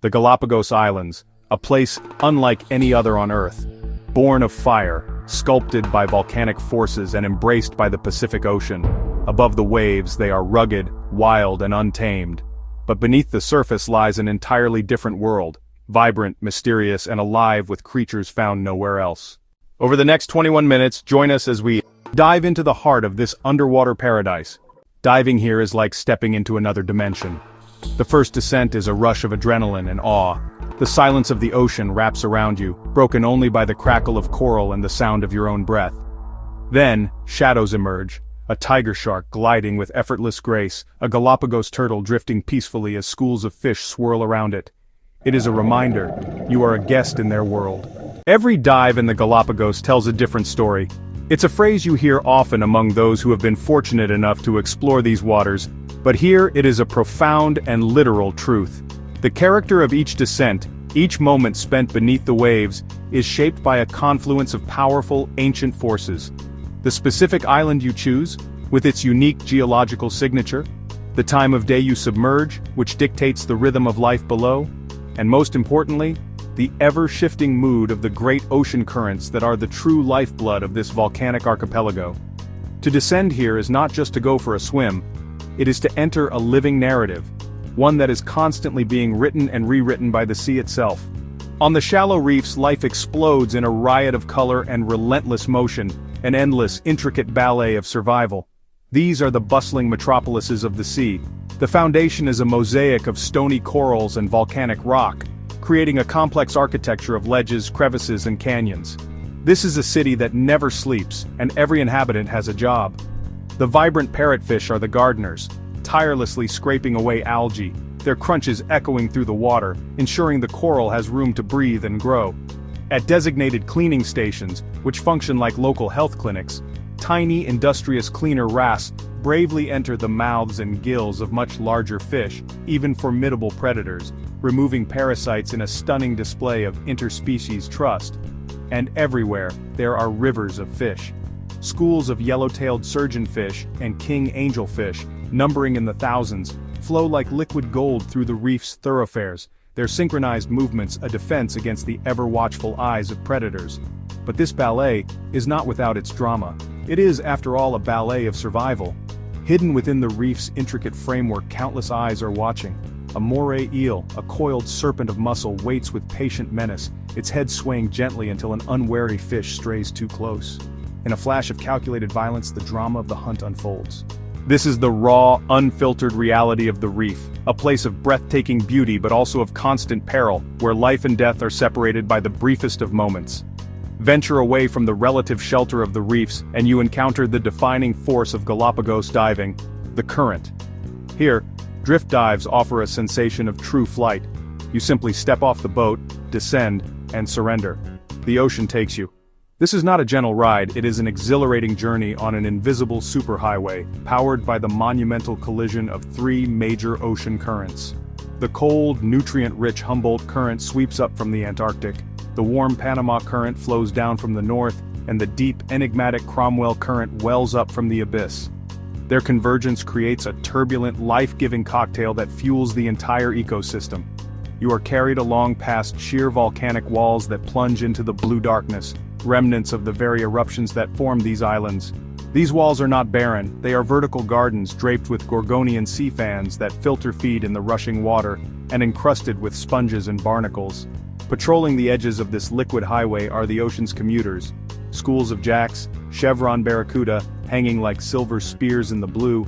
the Galapagos Islands, a place unlike any other on Earth. Born of fire, sculpted by volcanic forces and embraced by the Pacific Ocean. Above the waves, they are rugged, wild, and untamed. But beneath the surface lies an entirely different world, vibrant, mysterious, and alive with creatures found nowhere else. Over the next 21 minutes, join us as we dive into the heart of this underwater paradise. Diving here is like stepping into another dimension. The first descent is a rush of adrenaline and awe. The silence of the ocean wraps around you, broken only by the crackle of coral and the sound of your own breath. Then, shadows emerge, a tiger shark gliding with effortless grace, a Galapagos turtle drifting peacefully as schools of fish swirl around it. It is a reminder, you are a guest in their world. Every dive in the Galapagos tells a different story. It's a phrase you hear often among those who have been fortunate enough to explore these waters, but here it is a profound and literal truth. The character of each descent, each moment spent beneath the waves, is shaped by a confluence of powerful, ancient forces. The specific island you choose, with its unique geological signature, the time of day you submerge, which dictates the rhythm of life below, and most importantly, the ever-shifting mood of the great ocean currents that are the true lifeblood of this volcanic archipelago. To descend here is not just to go for a swim, it is to enter a living narrative, one that is constantly being written and rewritten by the sea itself. On the shallow reefs, life explodes in a riot of color and relentless motion, an endless, intricate ballet of survival. These are the bustling metropolises of the sea. The foundation is a mosaic of stony corals and volcanic rock, creating a complex architecture of ledges, crevices, and canyons. This is a city that never sleeps, and every inhabitant has a job. The vibrant parrotfish are the gardeners, tirelessly scraping away algae, their crunches echoing through the water, ensuring the coral has room to breathe and grow. At designated cleaning stations, which function like local health clinics, tiny industrious cleaner wrasps bravely enter the mouths and gills of much larger fish, even formidable predators, removing parasites in a stunning display of interspecies trust. And everywhere, there are rivers of fish. Schools of yellow-tailed surgeonfish and king angelfish, numbering in the thousands, flow like liquid gold through the reef's thoroughfares, their synchronized movements a defense against the ever-watchful eyes of predators. But this ballet is not without its drama. It is, after all, a ballet of survival. Hidden within the reef's intricate framework, countless eyes are watching. A moray eel, a coiled serpent of muscle, waits with patient menace, its head swaying gently until an unwary fish strays too close. In a flash of calculated violence, the drama of the hunt unfolds. This is the raw, unfiltered reality of the reef, a place of breathtaking beauty but also of constant peril, where life and death are separated by the briefest of moments. Venture away from the relative shelter of the reefs, and you encounter the defining force of Galapagos diving, the current. Here, drift dives offer a sensation of true flight. You simply step off the boat, descend, and surrender. The ocean takes you. This is not a gentle ride, it is an exhilarating journey on an invisible superhighway, powered by the monumental collision of three major ocean currents. The cold, nutrient-rich Humboldt Current sweeps up from the Antarctic, the warm Panama Current flows down from the north, and the deep, enigmatic Cromwell Current wells up from the abyss. Their convergence creates a turbulent, life-giving cocktail that fuels the entire ecosystem. You are carried along past sheer volcanic walls that plunge into the blue darkness, remnants of the very eruptions that form these islands. These walls are not barren, they are vertical gardens draped with Gorgonian sea fans that filter feed in the rushing water, and encrusted with sponges and barnacles. Patrolling the edges of this liquid highway are the ocean's commuters, schools of jacks, chevron barracuda, hanging like silver spears in the blue,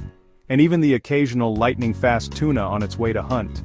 and even the occasional lightning-fast tuna on its way to hunt.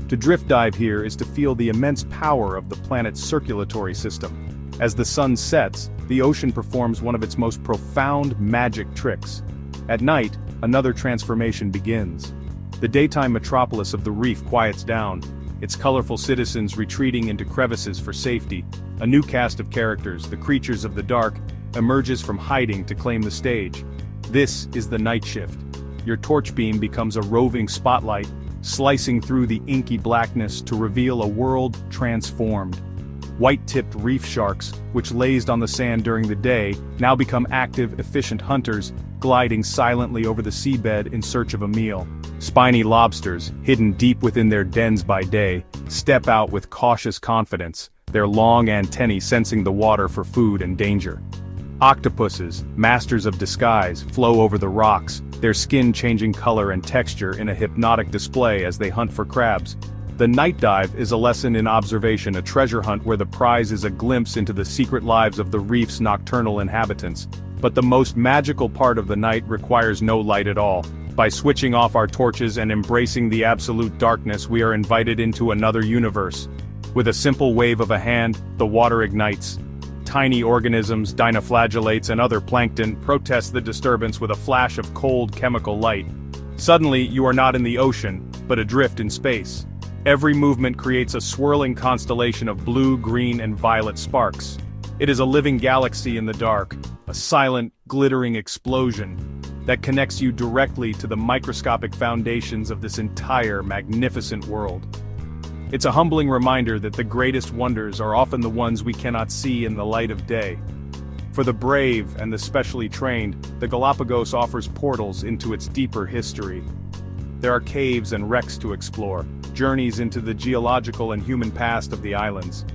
To drift dive here is to feel the immense power of the planet's circulatory system. As the sun sets, the ocean performs one of its most profound magic tricks. At night, another transformation begins. The daytime metropolis of the reef quiets down, its colorful citizens retreating into crevices for safety. A new cast of characters, the creatures of the dark, emerges from hiding to claim the stage. This is the night shift. Your torch beam becomes a roving spotlight, slicing through the inky blackness to reveal a world transformed. White-tipped reef sharks, which lazed on the sand during the day, now become active, efficient hunters, gliding silently over the seabed in search of a meal. Spiny lobsters, hidden deep within their dens by day, step out with cautious confidence, their long antennae sensing the water for food and danger. Octopuses, masters of disguise, flow over the rocks, their skin changing color and texture in a hypnotic display as they hunt for crabs. The night dive is a lesson in observation, a treasure hunt where the prize is a glimpse into the secret lives of the reef's nocturnal inhabitants. But the most magical part of the night requires no light at all. By switching off our torches and embracing the absolute darkness, we are invited into another universe. With a simple wave of a hand, the water ignites. Tiny organisms, dinoflagellates and other plankton protest the disturbance with a flash of cold chemical light. Suddenly, you are not in the ocean, but adrift in space. Every movement creates a swirling constellation of blue, green, and violet sparks. It is a living galaxy in the dark, a silent, glittering explosion that connects you directly to the microscopic foundations of this entire magnificent world. It's a humbling reminder that the greatest wonders are often the ones we cannot see in the light of day. For the brave and the specially trained, the Galapagos offers portals into its deeper history. There are caves and wrecks to explore, journeys into the geological and human past of the islands.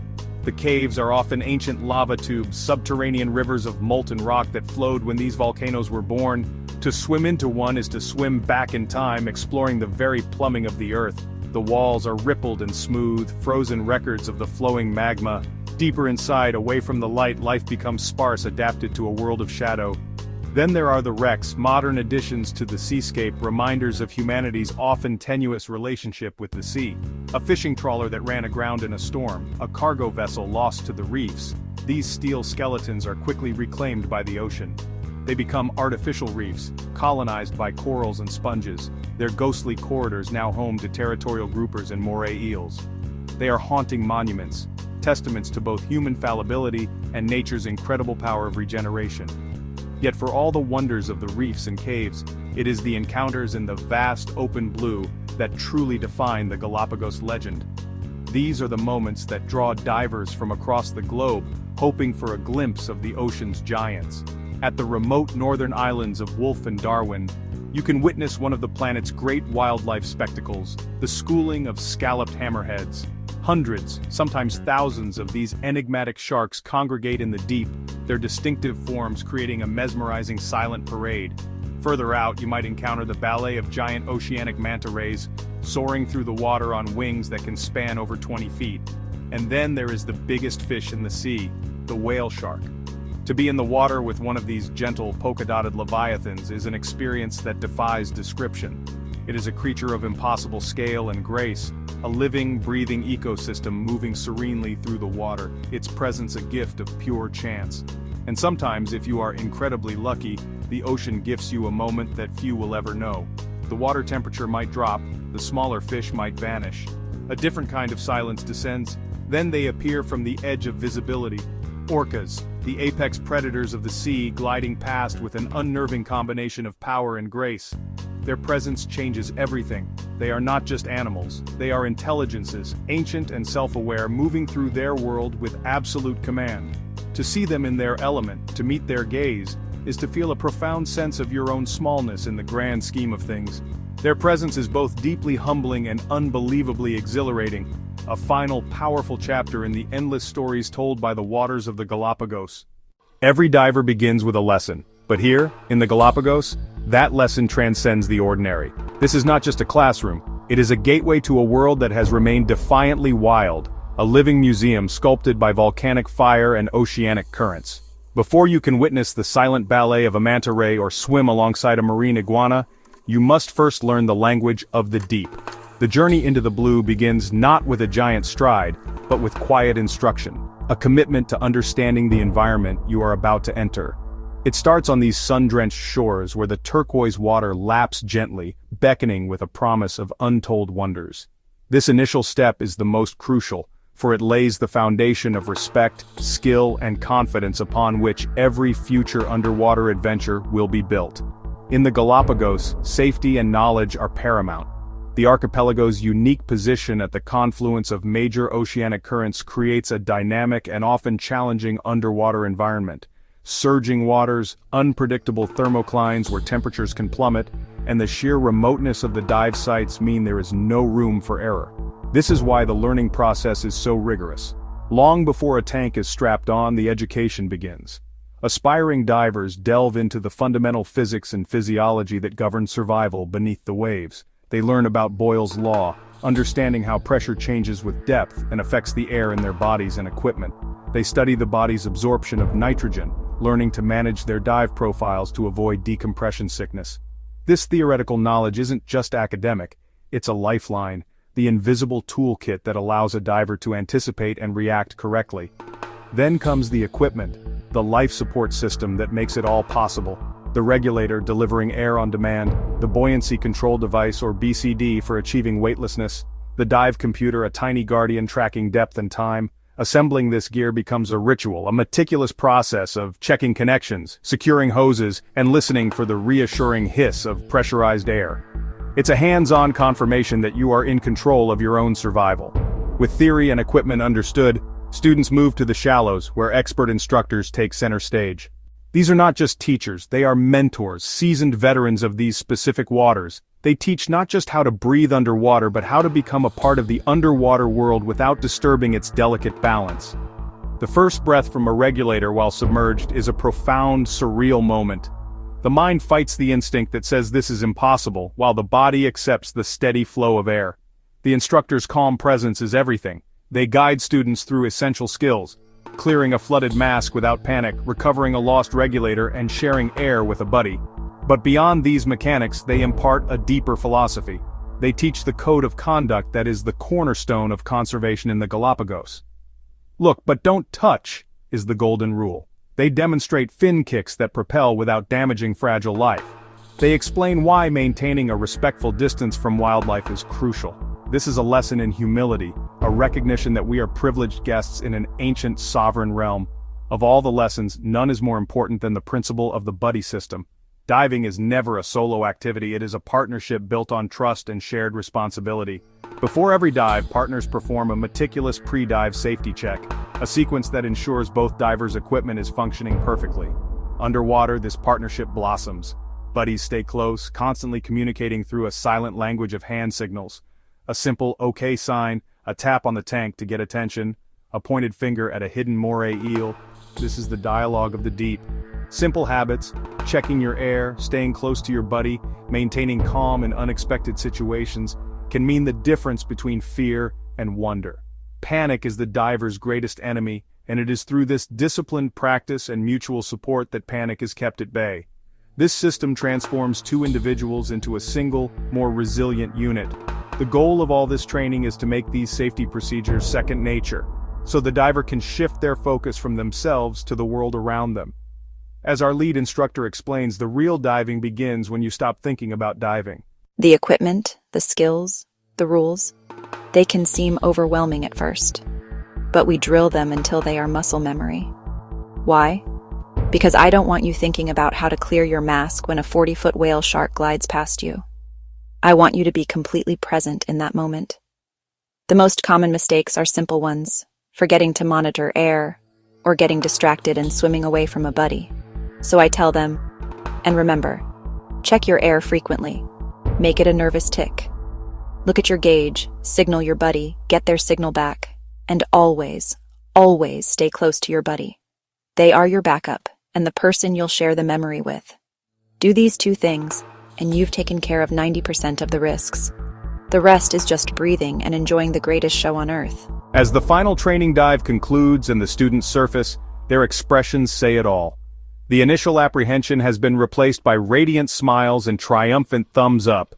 The caves are often ancient lava tubes, subterranean rivers of molten rock that flowed when these volcanoes were born. To swim into one is to swim back in time, exploring the very plumbing of the earth. The walls are rippled and smooth, frozen records of the flowing magma. Deeper inside, away from the light, life becomes sparse, adapted to a world of shadow. Then there are the wrecks, modern additions to the seascape, reminders of humanity's often tenuous relationship with the sea. A fishing trawler that ran aground in a storm, a cargo vessel lost to the reefs. These steel skeletons are quickly reclaimed by the ocean. They become artificial reefs, colonized by corals and sponges, their ghostly corridors now home to territorial groupers and moray eels. They are haunting monuments, testaments to both human fallibility and nature's incredible power of regeneration. Yet for all the wonders of the reefs and caves, it is the encounters in the vast open blue that truly define the Galapagos legend. These are the moments that draw divers from across the globe, hoping for a glimpse of the ocean's giants. At the remote northern islands of Wolf and Darwin, you can witness one of the planet's great wildlife spectacles, the schooling of scalloped hammerheads. Hundreds, sometimes thousands of these enigmatic sharks congregate in the deep, their distinctive forms creating a mesmerizing silent parade. Further out, you might encounter the ballet of giant oceanic manta rays, soaring through the water on wings that can span over 20 feet. And then there is the biggest fish in the sea, the whale shark. To be in the water with one of these gentle, polka-dotted leviathans is an experience that defies description. It is a creature of impossible scale and grace, a living, breathing ecosystem moving serenely through the water, its presence a gift of pure chance. And sometimes, if you are incredibly lucky, the ocean gifts you a moment that few will ever know. The water temperature might drop, the smaller fish might vanish. A different kind of silence descends, then they appear from the edge of visibility. Orcas, the apex predators of the sea, gliding past with an unnerving combination of power and grace. Their presence changes everything. They are not just animals, they are intelligences, ancient and self-aware, moving through their world with absolute command. To see them in their element, to meet their gaze, is to feel a profound sense of your own smallness in the grand scheme of things. Their presence is both deeply humbling and unbelievably exhilarating, a final, powerful chapter in the endless stories told by the waters of the Galapagos. Every diver begins with a lesson, but here, in the Galapagos, that lesson transcends the ordinary. This is not just a classroom, it is a gateway to a world that has remained defiantly wild, a living museum sculpted by volcanic fire and oceanic currents. Before you can witness the silent ballet of a manta ray or swim alongside a marine iguana, you must first learn the language of the deep. The journey into the blue begins not with a giant stride, but with quiet instruction, a commitment to understanding the environment you are about to enter. It starts on these sun-drenched shores where the turquoise water laps gently, beckoning with a promise of untold wonders. This initial step is the most crucial, for it lays the foundation of respect, skill, and confidence upon which every future underwater adventure will be built. In the Galapagos, safety and knowledge are paramount. The archipelago's unique position at the confluence of major oceanic currents creates a dynamic and often challenging underwater environment. surging waters, unpredictable thermoclines where temperatures can plummet, and the sheer remoteness of the dive sites mean there is no room for error. This is why the learning process is so rigorous. Long before a tank is strapped on, the education begins. Aspiring divers delve into the fundamental physics and physiology that govern survival beneath the waves. They learn about Boyle's law, understanding how pressure changes with depth and affects the air in their bodies and equipment. They study the body's absorption of nitrogen, learning to manage their dive profiles to avoid decompression sickness. This theoretical knowledge isn't just academic, it's a lifeline, the invisible toolkit that allows a diver to anticipate and react correctly. Then comes the equipment, the life support system that makes it all possible. The regulator delivering air on demand, the buoyancy control device or BCD for achieving weightlessness, the dive computer, a tiny guardian tracking depth and time. Assembling this gear becomes a ritual, a meticulous process of checking connections, securing hoses, and listening for the reassuring hiss of pressurized air. It's a hands-on confirmation that you are in control of your own survival. With theory and equipment understood, students move to the shallows, where expert instructors take center stage. These are not just teachers, they are mentors, seasoned veterans of these specific waters. They teach not just how to breathe underwater but how to become a part of the underwater world without disturbing its delicate balance. The first breath from a regulator while submerged is a profound, surreal moment. The mind fights the instinct that says this is impossible, while the body accepts the steady flow of air. The instructor's calm presence is everything. They guide students through essential skills, clearing a flooded mask without panic, recovering a lost regulator, and sharing air with a buddy. But beyond these mechanics, they impart a deeper philosophy. They teach the code of conduct that is the cornerstone of conservation in the Galapagos. Look, but don't touch, is the golden rule. They demonstrate fin kicks that propel without damaging fragile life. They explain why maintaining a respectful distance from wildlife is crucial. This is a lesson in humility, a recognition that we are privileged guests in an ancient sovereign realm. Of all the lessons, none is more important than the principle of the buddy system. Diving is never a solo activity, it is a partnership built on trust and shared responsibility. Before every dive, partners perform a meticulous pre-dive safety check, a sequence that ensures both divers' equipment is functioning perfectly. Underwater, this partnership blossoms. Buddies stay close, constantly communicating through a silent language of hand signals. A simple OK sign, a tap on the tank to get attention, a pointed finger at a hidden moray eel. This is the dialogue of the deep. Simple habits, checking your air, staying close to your buddy, maintaining calm in unexpected situations, can mean the difference between fear and wonder. Panic is the diver's greatest enemy, and it is through this disciplined practice and mutual support that panic is kept at bay. This system transforms two individuals into a single, more resilient unit. The goal of all this training is to make these safety procedures second nature, so the diver can shift their focus from themselves to the world around them. As our lead instructor explains, the real diving begins when you stop thinking about diving. The equipment, the skills, the rules, they can seem overwhelming at first, but we drill them until they are muscle memory. Why? Because I don't want you thinking about how to clear your mask when a 40-foot whale shark glides past you. I want you to be completely present in that moment. The most common mistakes are simple ones, forgetting to monitor air, or getting distracted and swimming away from a buddy. So I tell them, and remember, check your air frequently. Make it a nervous tick. Look at your gauge, signal your buddy, get their signal back, and always, always stay close to your buddy. They are your backup, and the person you'll share the memory with. Do these two things, and you've taken care of 90% of the risks. The rest is just breathing and enjoying the greatest show on Earth. As the final training dive concludes and the students surface, their expressions say it all. The initial apprehension has been replaced by radiant smiles and triumphant thumbs up.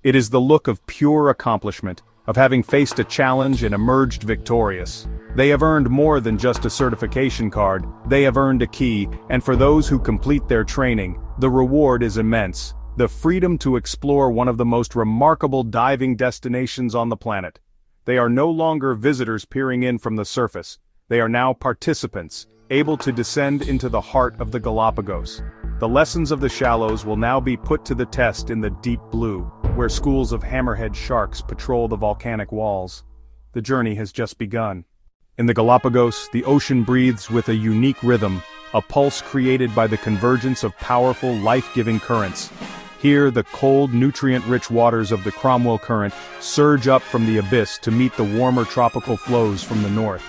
It is the look of pure accomplishment, of having faced a challenge and emerged victorious. They have earned more than just a certification card, they have earned a key, and for those who complete their training, the reward is immense. The freedom to explore one of the most remarkable diving destinations on the planet. They are no longer visitors peering in from the surface. They are now participants, able to descend into the heart of the Galapagos. The lessons of the shallows will now be put to the test in the deep blue, where schools of hammerhead sharks patrol the volcanic walls. The journey has just begun. In the Galapagos, the ocean breathes with a unique rhythm, a pulse created by the convergence of powerful, life-giving currents. Here, the cold, nutrient-rich waters of the Cromwell Current surge up from the abyss to meet the warmer tropical flows from the north.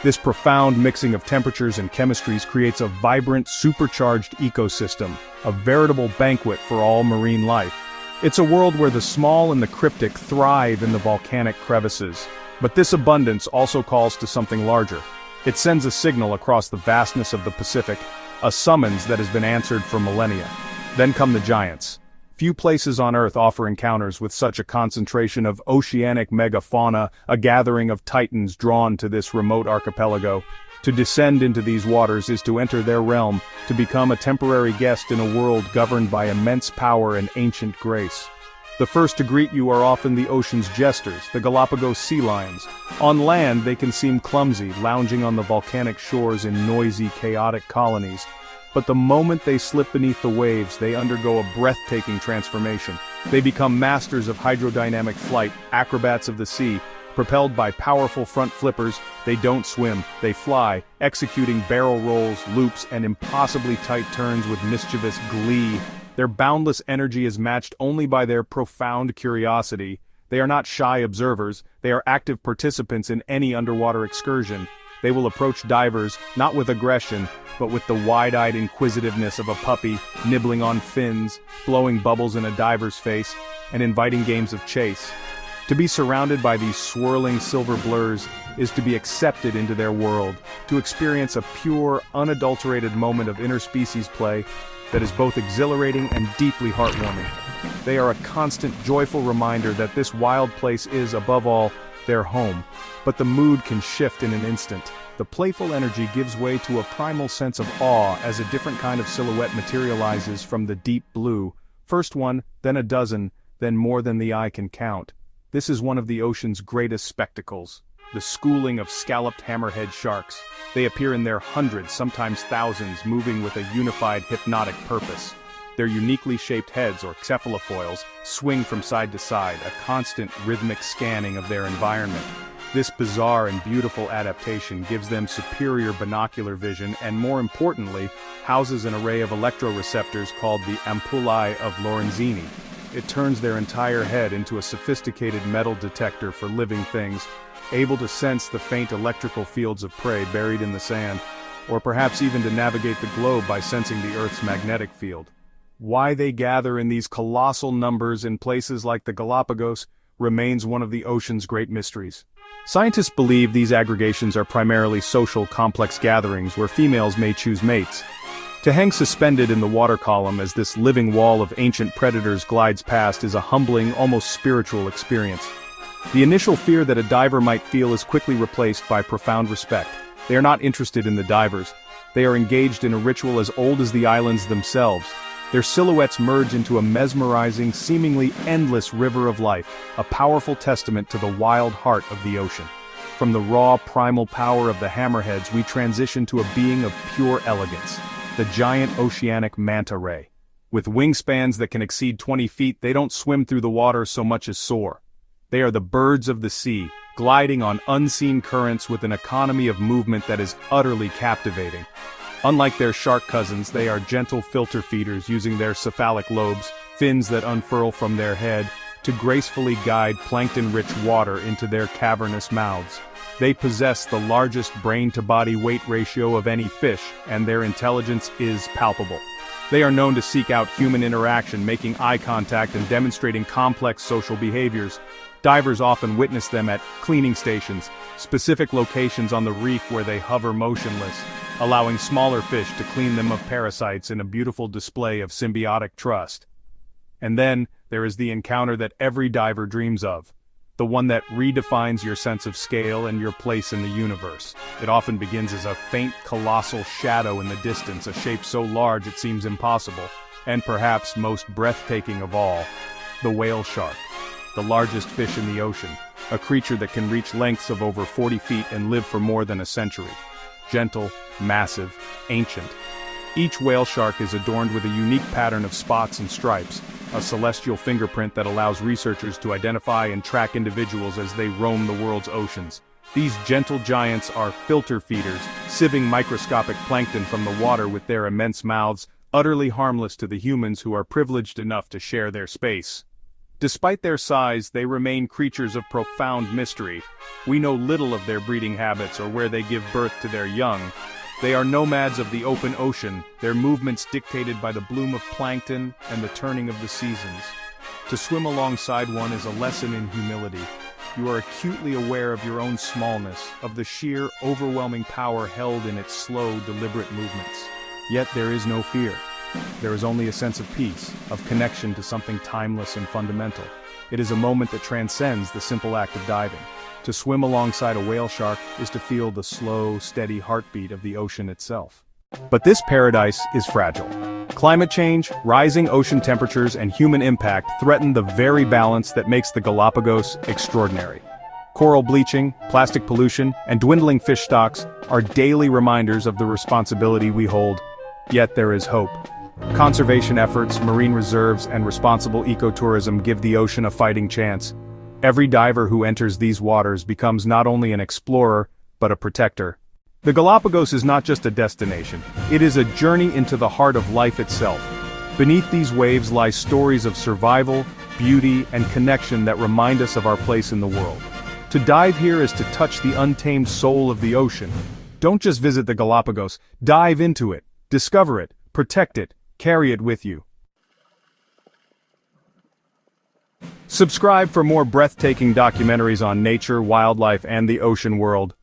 This profound mixing of temperatures and chemistries creates a vibrant, supercharged ecosystem, a veritable banquet for all marine life. It's a world where the small and the cryptic thrive in the volcanic crevices. But this abundance also calls to something larger. It sends a signal across the vastness of the Pacific, a summons that has been answered for millennia. Then come the giants. Few places on Earth offer encounters with such a concentration of oceanic megafauna, a gathering of titans drawn to this remote archipelago. To descend into these waters is to enter their realm, to become a temporary guest in a world governed by immense power and ancient grace. The first to greet you are often the ocean's jesters, the Galapagos sea lions. On land they can seem clumsy, lounging on the volcanic shores in noisy, chaotic colonies. But the moment they slip beneath the waves, they undergo a breathtaking transformation. They become masters of hydrodynamic flight, acrobats of the sea. Propelled by powerful front flippers, they don't swim, they fly, executing barrel rolls, loops, and impossibly tight turns with mischievous glee. Their boundless energy is matched only by their profound curiosity. They are not shy observers, they are active participants in any underwater excursion. They will approach divers, not with aggression, but with the wide-eyed inquisitiveness of a puppy, nibbling on fins, blowing bubbles in a diver's face, and inviting games of chase. To be surrounded by these swirling silver blurs is to be accepted into their world, to experience a pure, unadulterated moment of interspecies play that is both exhilarating and deeply heartwarming. They are a constant, joyful reminder that this wild place is, above all, their home. But the mood can shift in an instant. The playful energy gives way to a primal sense of awe as a different kind of silhouette materializes from the deep blue. First one, then a dozen, then more than the eye can count. This is one of the ocean's greatest spectacles, the schooling of scalloped hammerhead sharks. They appear in their hundreds, sometimes thousands, moving with a unified hypnotic purpose. Their uniquely shaped heads, or cephalofoils, swing from side to side, a constant rhythmic scanning of their environment. This bizarre and beautiful adaptation gives them superior binocular vision and, more importantly, houses an array of electroreceptors called the ampullae of Lorenzini. It turns their entire head into a sophisticated metal detector for living things, able to sense the faint electrical fields of prey buried in the sand, or perhaps even to navigate the globe by sensing the Earth's magnetic field. Why they gather in these colossal numbers in places like the Galapagos remains one of the ocean's great mysteries. Scientists believe these aggregations are primarily social, complex gatherings where females may choose mates. To hang suspended in the water column as this living wall of ancient predators glides past is a humbling, almost spiritual experience. The initial fear that a diver might feel is quickly replaced by profound respect. They are not interested in the divers. They are engaged in a ritual as old as the islands themselves. Their silhouettes merge into a mesmerizing, seemingly endless river of life, a powerful testament to the wild heart of the ocean. From the raw, primal power of the hammerheads, we transition to a being of pure elegance, the giant oceanic manta ray. With wingspans that can exceed 20 feet, they don't swim through the water so much as soar. They are the birds of the sea, gliding on unseen currents with an economy of movement that is utterly captivating. Unlike their shark cousins, they are gentle filter feeders using their cephalic lobes, fins that unfurl from their head, to gracefully guide plankton-rich water into their cavernous mouths. They possess the largest brain-to-body weight ratio of any fish, and their intelligence is palpable. They are known to seek out human interaction, making eye contact and demonstrating complex social behaviors. Divers often witness them at cleaning stations, specific locations on the reef where they hover motionless, allowing smaller fish to clean them of parasites in a beautiful display of symbiotic trust. And then, there is the encounter that every diver dreams of, the one that redefines your sense of scale and your place in the universe. It often begins as a faint, colossal shadow in the distance, a shape so large it seems impossible, and perhaps most breathtaking of all, the whale shark, the largest fish in the ocean, a creature that can reach lengths of over 40 feet and live for more than a century. Gentle, massive, ancient. Each whale shark is adorned with a unique pattern of spots and stripes, a celestial fingerprint that allows researchers to identify and track individuals as they roam the world's oceans. These gentle giants are filter feeders, sieving microscopic plankton from the water with their immense mouths, utterly harmless to the humans who are privileged enough to share their space. Despite their size, they remain creatures of profound mystery. We know little of their breeding habits or where they give birth to their young. They are nomads of the open ocean, their movements dictated by the bloom of plankton and the turning of the seasons. To swim alongside one is a lesson in humility. You are acutely aware of your own smallness, of the sheer, overwhelming power held in its slow, deliberate movements. Yet there is no fear. There is only a sense of peace, of connection to something timeless and fundamental. It is a moment that transcends the simple act of diving. To swim alongside a whale shark is to feel the slow, steady heartbeat of the ocean itself. But this paradise is fragile. Climate change, rising ocean temperatures, and human impact threaten the very balance that makes the Galapagos extraordinary. Coral bleaching, plastic pollution, and dwindling fish stocks are daily reminders of the responsibility we hold. Yet there is hope. Conservation efforts, marine reserves, and responsible ecotourism give the ocean a fighting chance. Every diver who enters these waters becomes not only an explorer, but a protector. The Galapagos is not just a destination, it is a journey into the heart of life itself. Beneath these waves lie stories of survival, beauty, and connection that remind us of our place in the world. To dive here is to touch the untamed soul of the ocean. Don't just visit the Galapagos, dive into it, discover it, protect it, carry it with you. Subscribe for more breathtaking documentaries on nature, wildlife, and the ocean world.